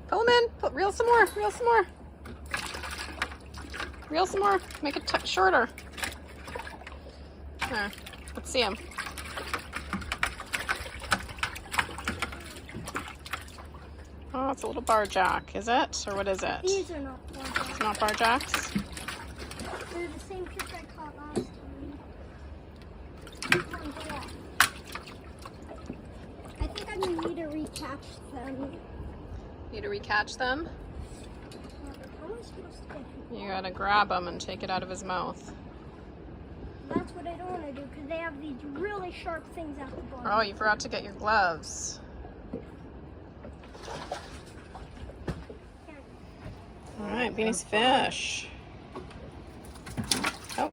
Pull them in. Reel some more. Reel some more. Reel some more. Make it shorter. There. Let's see them. Oh, it's a little barjack, is it? Or what is it? These are not barjacks. It's not barjacks? They're the same fish I caught last time. I think I need to recatch them. Need to recatch them? How am I supposed to get them? You gotta grab them and take it out of his mouth. That's what I don't want to do because they have these really sharp things at the bottom. Oh, you forgot to get your gloves. All right, Beanie's fish.